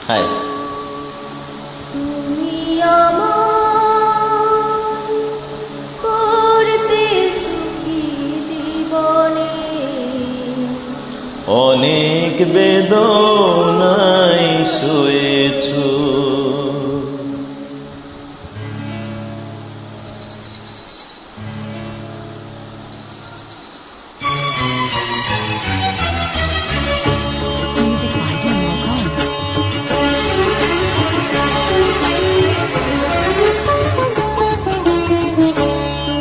High তুমি আমার করতে সুখী জীবনে অনেক বেদনায় শুয়েছো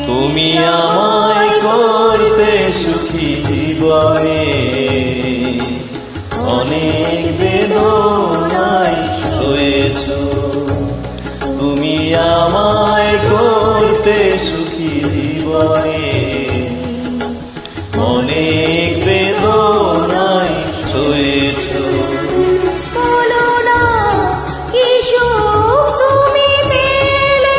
তুমি আমায় করতে সুখী জীবনে অনেক বেদনায় শুয়েছো তুমি আমায় করতে সুখী জীবনে অনেক বেদনায় শুয়েছো বলো না কি সুখ তুমি পেলে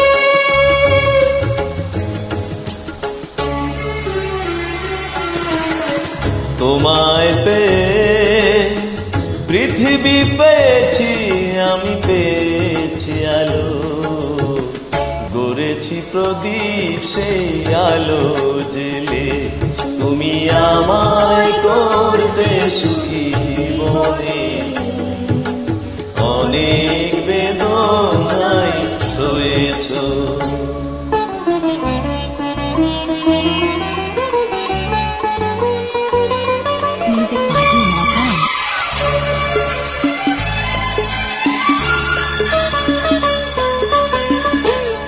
তোমায় পেয়ে পৃথিবী পেয়েছি আমি পেয়েছি আলো গড়েছি প্রদীপ সেই আলো জেলে তুমি আমায় করতে সুখী জীবনে অনেক বেদনায় শুয়েছো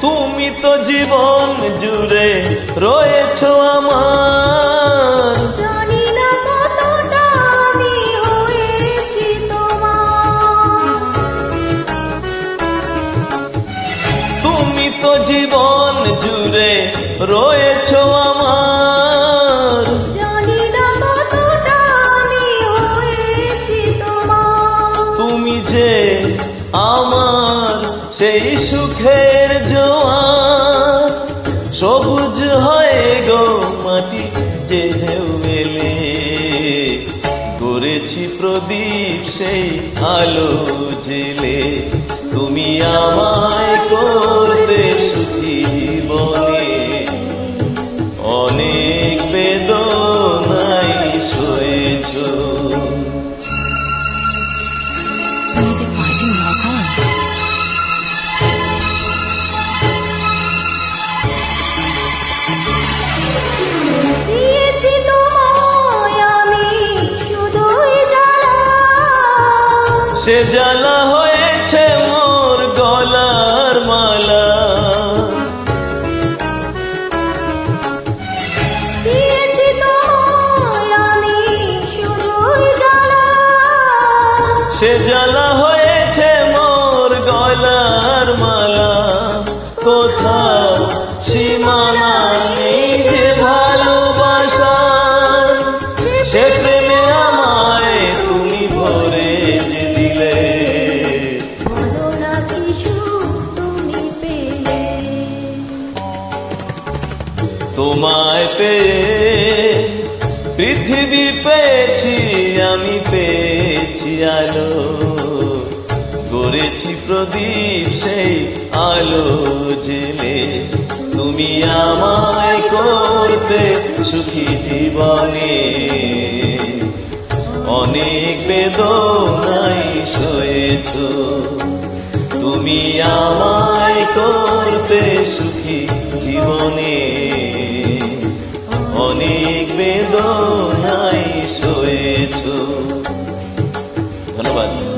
তুমি তো জীবন জুড়ে রয়েছো আমার জানি না কতটা আমি হয়েছি তোমার তুমি তো জীবন জুড়ে রয়েছো আমার জানি না কতটা আমি হয়েছি তোমার তুমি যে আমার সেই সুখের জোয়ার সবুজ হয়ে গো মাটি যে ঢেউ এলে গড়েছি প্রদীপ সেই আলো জেলে তুমি আমায় করতে সুখী জীবনে অনেক বেদনায় শুয়েছো দিয়েছি তোমায় আমি শুধুই জ্বালা সে জ্বালা হয়েছে মোর গলার মালা দিয়েছি তোমায় আমি শুধুই জ্বালা সে জ্বালা হয়েছে মোর গলার মালা কোথাও সীমানা নেই যে ভালোবাসার সে প্রেমে আমায় তুমি ভরে যে দিলে বলো না কি সুখ তুমি পেলে তোমায় পেয়ে পৃথিবী পেয়েছি আমি পেয়েছি আলো গড়েছি প্রদীপ সেই আলো জেলে তুমি আমায় করতে সুখী জীবনে অনেক বেদনায় শুয়েছো তুমি আমায় করতে সুখী জীবনে অনেক বেদনায় শুয়েছো ধন্যবাদ।